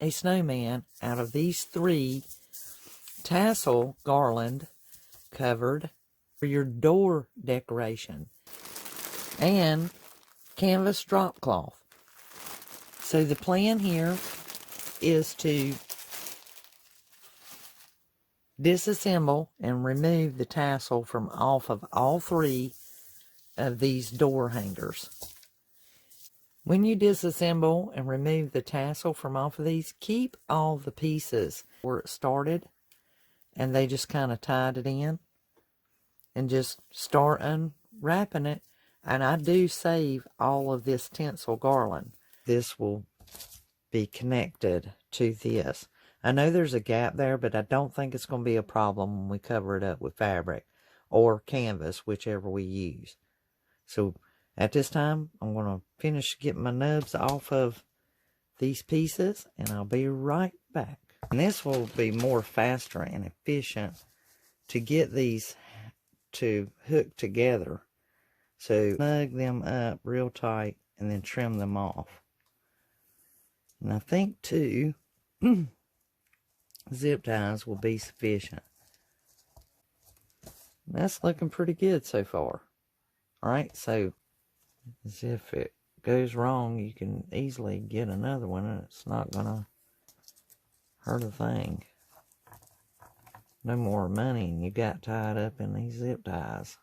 a snowman out of these 3 tassel garland covered for your door decoration and canvas drop cloth. So the plan here is to disassemble and remove the tassel from off of all 3 of these door hangers. When you disassemble and remove the tassel from off of these, keep all the pieces where it started, and they just kind of tied it in, and just start unwrapping it. And I do save all of this tinsel garland. This will be connected to this. I know there's a gap there, but I don't think it's going to be a problem when we cover it up with fabric or canvas, whichever we use. So at this time, I'm going to finish getting my nubs off of these pieces, and I'll be right back. And this will be more faster and efficient to get these to hook together. So snug them up real tight and then trim them off. And I think 2 zip ties will be sufficient. That's looking pretty good so far. Alright, so as if it goes wrong, you can easily get another one, and it's not gonna hurt a thing. No more money and you got tied up in these zip ties.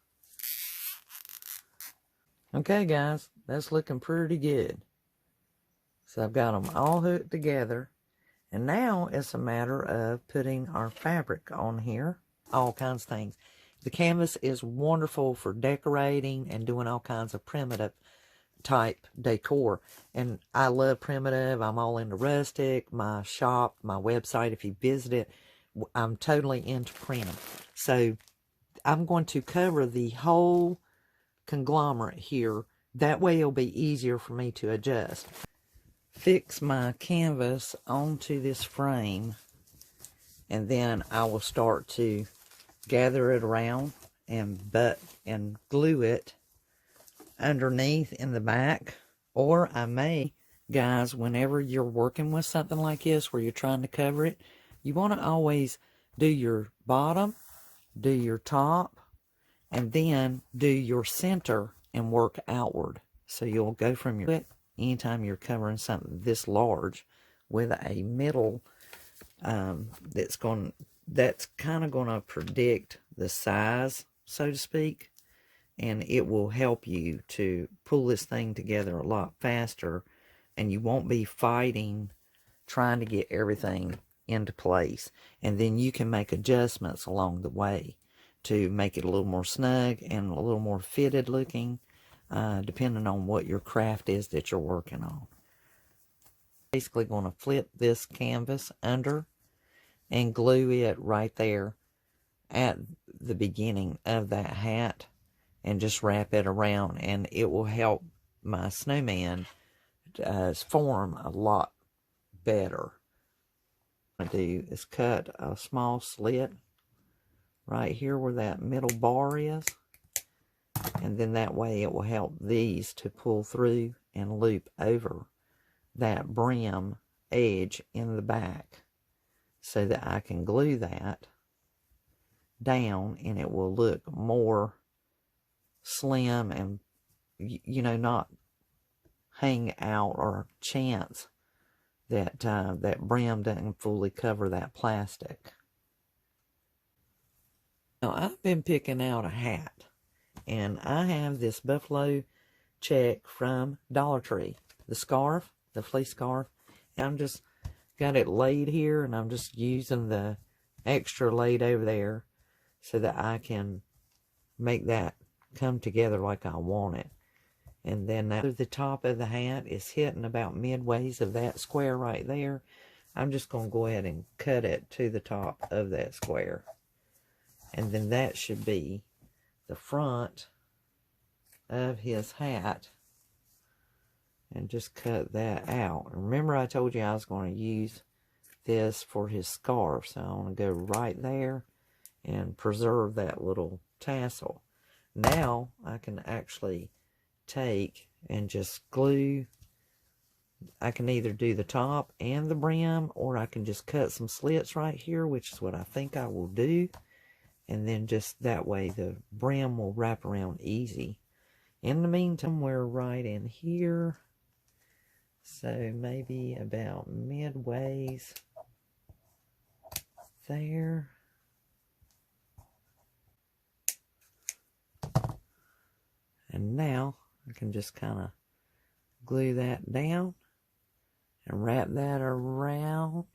Okay guys, that's looking pretty good. So I've got them all hooked together, and now it's a matter of putting our fabric on here. All kinds of things. The canvas is wonderful for decorating and doing all kinds of primitive type decor. And I love primitive. I'm all into rustic. My shop, my website, if you visit it, I'm totally into prim. So I'm going to cover the whole conglomerate here. That way it'll be easier for me to adjust. Fix my canvas onto this frame, and then I will start to gather it around and glue it underneath in the back. Or I may, guys, whenever you're working with something like this where you're trying to cover it, you want to always do your bottom, do your top, and then do your center and work outward. So you'll go from your, anytime you're covering something this large with a middle that's kind of going to predict the size, so to speak, and it will help you to pull this thing together a lot faster, and you won't be fighting trying to get everything into place. And then you can make adjustments along the way to make it a little more snug and a little more fitted looking, depending on what your craft is that you're working on. Basically going to flip this canvas under and glue it right there at the beginning of that hat, and just wrap it around, and it will help my snowman form a lot better. What I do is cut a small slit right here where that middle bar is, and then that way it will help these to pull through and loop over that brim edge in the back, so that I can glue that down and it will look more slim and, you know, not hang out or chance that that brim doesn't fully cover that plastic. Now I've been picking out a hat, and I have this buffalo check from Dollar Tree, the scarf, the fleece scarf. And I'm just got it laid here, and I'm just using the extra laid over there so that I can make that come together like I want it. And then after the top of the hat is hitting about midways of that square right there, I'm just going to go ahead and cut it to the top of that square. And then that should be the front of his hat. And just cut that out. Remember I told you I was going to use this for his scarf. So I want to go right there and preserve that little tassel. Now I can actually take and just glue I can either do the top and the brim, or I can just cut some slits right here, which is what I think I will do. And then just that way the brim will wrap around easy. In the meantime, we're right in here. So maybe about midways there. And now I can just kind of glue that down and wrap that around.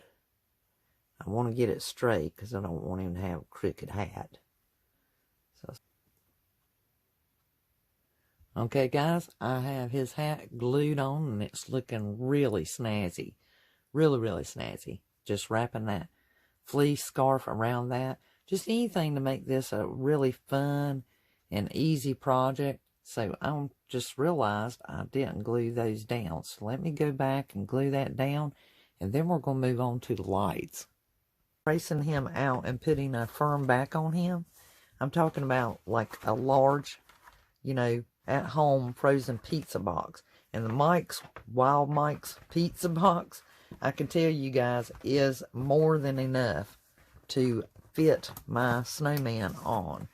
I want to get it straight because I don't want him to have a crooked hat. So, okay, guys, I have his hat glued on and it's looking really snazzy. Really, really snazzy. Just wrapping that fleece scarf around that. Just anything to make this a really fun and easy project. So I just realized I didn't glue those down. So let me go back and glue that down. And then we're going to move on to the lights. Tracing him out and putting a firm back on him. I'm talking about like a large, at home frozen pizza box. And the Wild Mike's pizza box, I can tell you guys, is more than enough to fit my snowman on.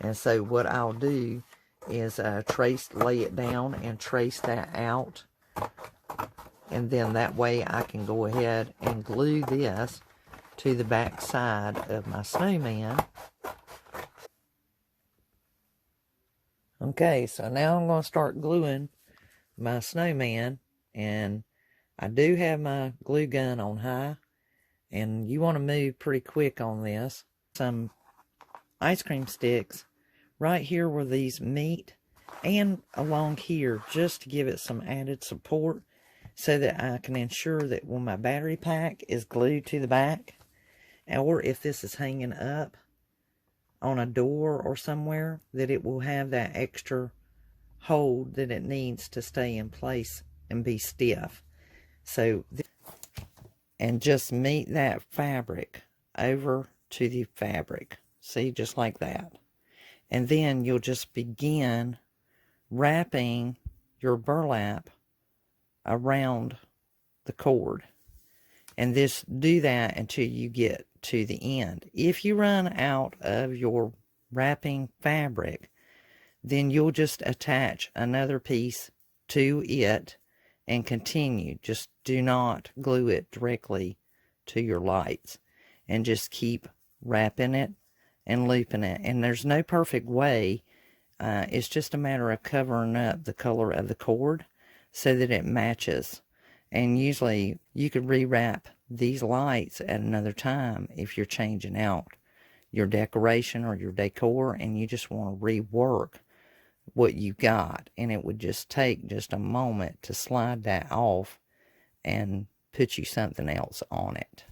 And so what I'll do is lay it down and trace that out. And then that way I can go ahead and glue this to the back side of my snowman. Okay, so now I'm going to start gluing my snowman, and I do have my glue gun on high, and you want to move pretty quick on this. Some ice cream sticks right here where these meet, and along here, just to give it some added support so that I can ensure that when my battery pack is glued to the back, or if this is hanging up on a door or somewhere, that it will have that extra hold that it needs to stay in place and be stiff. So, and just meet that fabric over to the fabric. See, just like that. And then you'll just begin wrapping your burlap around the cord. And do that until you get to the end. If you run out of your wrapping fabric, then you'll just attach another piece to it and continue. Just do not glue it directly to your lights, and just keep wrapping it and looping it. And there's no perfect way. It's just a matter of covering up the color of the cord so that it matches. And usually you could rewrap these lights at another time if you're changing out your decoration or your decor and you just want to rework what you got. And it would just take just a moment to slide that off and put you something else on it.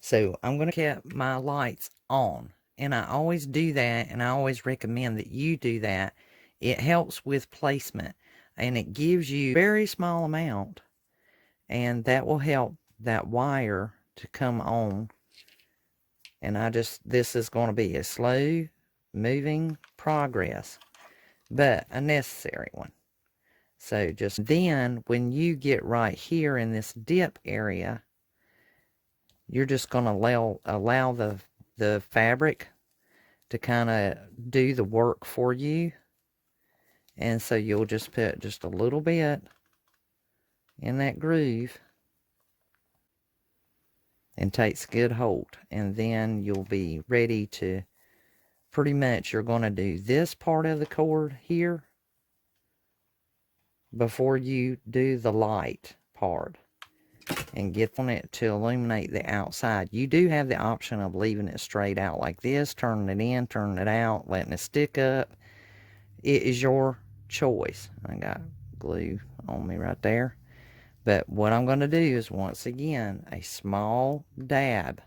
So I'm going to keep my lights on. And I always do that, and I always recommend that you do that. It helps with placement, and it gives you a very small amount, and that will help that wire to come on. And this is going to be a slow moving progress, but a necessary one. So just then, when you get right here in this dip area, you're just going to allow the fabric to kind of do the work for you. And so you'll just put just a little bit in that groove, and takes good hold. And then you'll be ready to, pretty much you're going to do this part of the cord here before you do the light part, and get on it to illuminate the outside. You do have the option of leaving it straight out like this, turning it in, turning it out, letting it stick up. It is your choice. I got glue on me right there. But what I'm going to do is, once again, a small dab.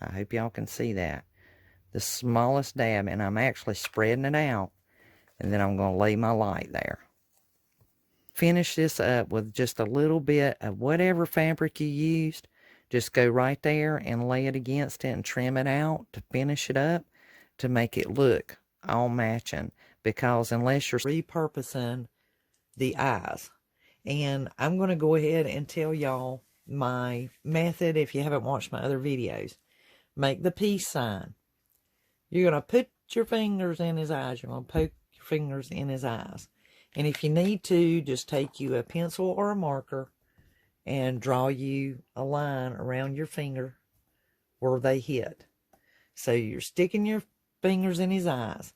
I hope y'all can see that. The smallest dab, and I'm actually spreading it out, and then I'm going to lay my light there. Finish this up with just a little bit of whatever fabric you used. Just go right there and lay it against it and trim it out to finish it up, to make it look all matching. Because unless you're repurposing the eyes, And I'm going to go ahead and tell y'all my method if you haven't watched my other videos. Make the peace sign. You're going to put your fingers in his eyes. You're going to poke your fingers in his eyes. And if you need to, just take you a pencil or a marker and draw you a line around your finger where they hit. So you're sticking your fingers in his eyes.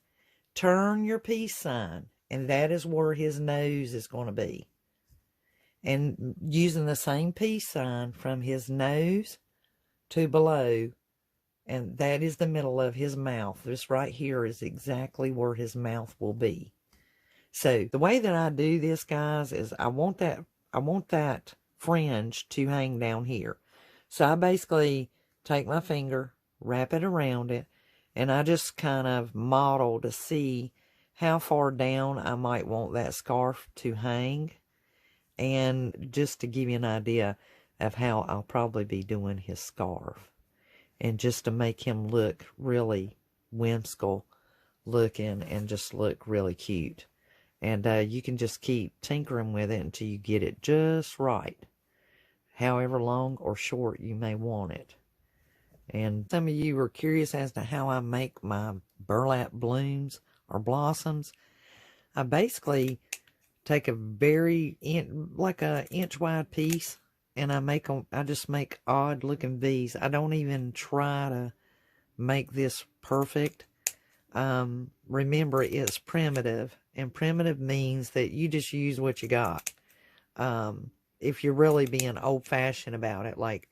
Turn your peace sign, and that is where his nose is going to be. And using the same peace sign from his nose to below, and that is the middle of his mouth. This right here is exactly where his mouth will be. So the way that I do this, guys, is I want that fringe to hang down here. So I basically take my finger, wrap it around it, and I just kind of model to see how far down I might want that scarf to hang. And just to give you an idea of how I'll probably be doing his scarf. And just to make him look really whimsical looking and just look really cute. And you can just keep tinkering with it until you get it just right. However long or short you may want it. And some of you were curious as to how I make my burlap blooms or blossoms. I basically take a like a inch wide piece, and I just make odd looking V's. I don't even try to make this perfect. Remember, it's primitive, and primitive means that you just use what you got. If you're really being old-fashioned about it, like,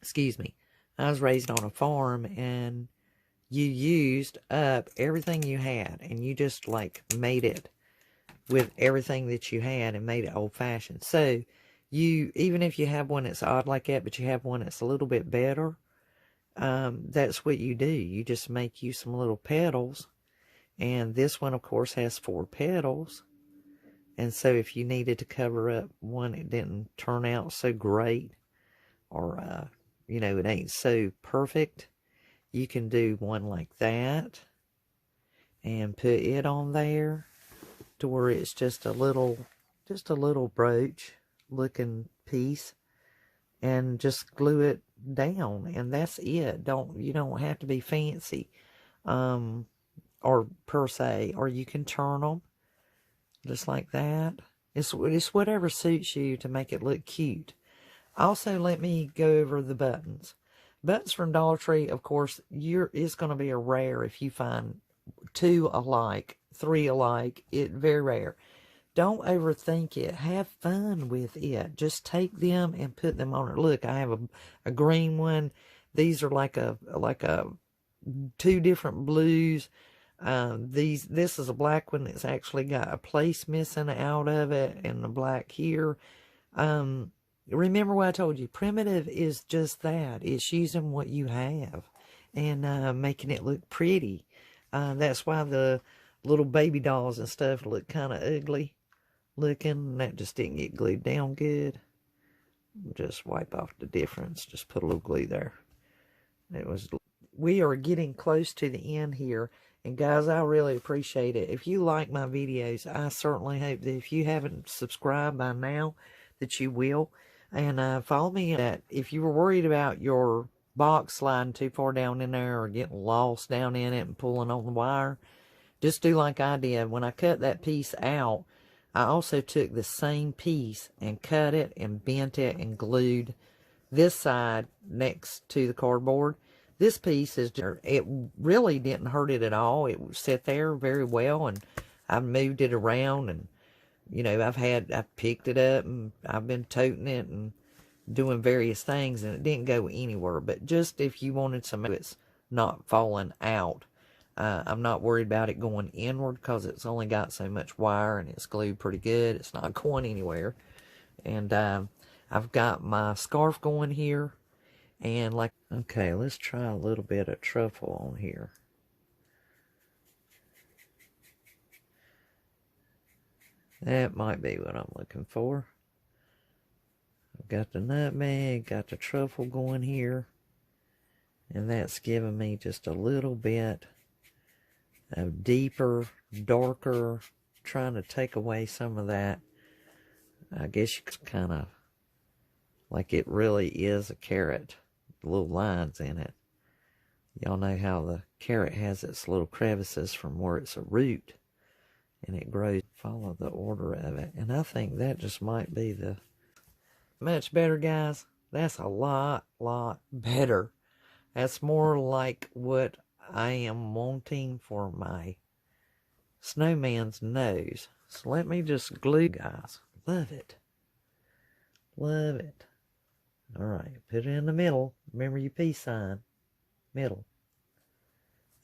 excuse me, I was raised on a farm, and you used up everything you had, and you just, like, made it with everything that you had and made it old-fashioned. So, even if you have one that's odd like that, but you have one that's a little bit better, that's what you do. You just make you some little petals. And this one, of course, has 4 petals. And so if you needed to cover up one that didn't turn out so great, or, you know, it ain't so perfect, you can do one like that and put it on there to where it's just a little brooch looking piece, and just glue it down, and that's it. You don't have to be fancy, or per se, or you can turn them just like that. It's whatever suits you to make it look cute. Also, let me go over the buttons. Buttons from Dollar Tree, of course, it's going to be a rare if you find 2 alike, 3 alike. It's very rare. Don't overthink it. Have fun with it. Just take them and put them on it. Look, I have a green one. These are like a 2 different blues. This is a black one that's actually got a place missing out of it, and the black here. Remember what I told you. Primitive is just that. It's using what you have and making it look pretty. That's why the little baby dolls and stuff look kind of ugly looking. That just didn't get glued down good. Just wipe off the difference. Just put a little glue there. We are getting close to the end here. And guys, I really appreciate it. If you like my videos, I certainly hope that if you haven't subscribed by now, that you will. And follow me. That if you were worried about your box sliding too far down in there or getting lost down in it and pulling on the wire, just do like I did. When I cut that piece out, I also took the same piece and cut it and bent it and glued this side next to the cardboard. This piece it really didn't hurt it at all. It sat there very well, and I moved it around, and, you know, I've picked it up, and I've been toting it and doing various things, and it didn't go anywhere. But just if you wanted some of it's not falling out, I'm not worried about it going inward because it's only got so much wire and it's glued pretty good. It's not going anywhere. And I've got my scarf going here. And like, okay, let's try a little bit of truffle on here. That might be what I'm looking for. I've got the nutmeg, got the truffle going here. And that's giving me just a little bit of deeper, darker, trying to take away some of that I guess you could kind of, like it really is a carrot. Little lines in it. Y'all know how the carrot has its little crevices from where it's a root. And it grows. Follow the order of it. And I think that just might be the... Much better, guys. That's a lot better. That's more like what I am wanting for my snowman's nose. So let me just glue, guys. Love it. Love it. Alright, put it in the middle. Remember your peace sign. Middle.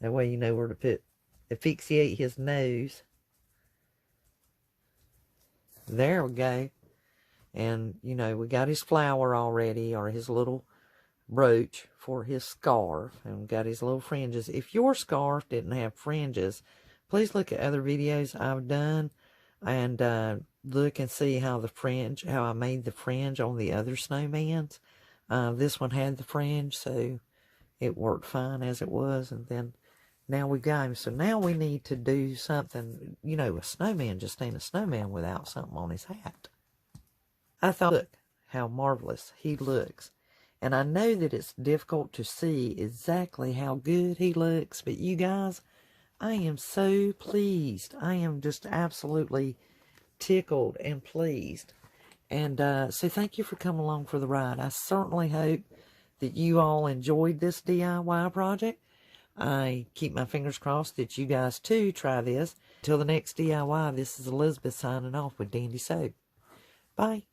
That way you know where to put, asphyxiate his nose. There we go. And, you know, we got his flower already, or his little brooch for his scarf. And we got his little fringes. If your scarf didn't have fringes, please look at other videos I've done. And look and see how the fringe, how I made the fringe on the other snowmans. This one had the fringe, so it worked fine as it was. And then now we got him. So now we need to do something. You know, a snowman just ain't a snowman without something on his hat. I thought, look how marvelous he looks. And I know that it's difficult to see exactly how good he looks. But you guys, I am so pleased. I am just absolutely tickled and pleased. And so thank you for coming along for the ride. I certainly hope that you all enjoyed this DIY project. I keep my fingers crossed that you guys too try this. Until the next DIY, this is Elizabeth signing off with Dandy Soap. Bye.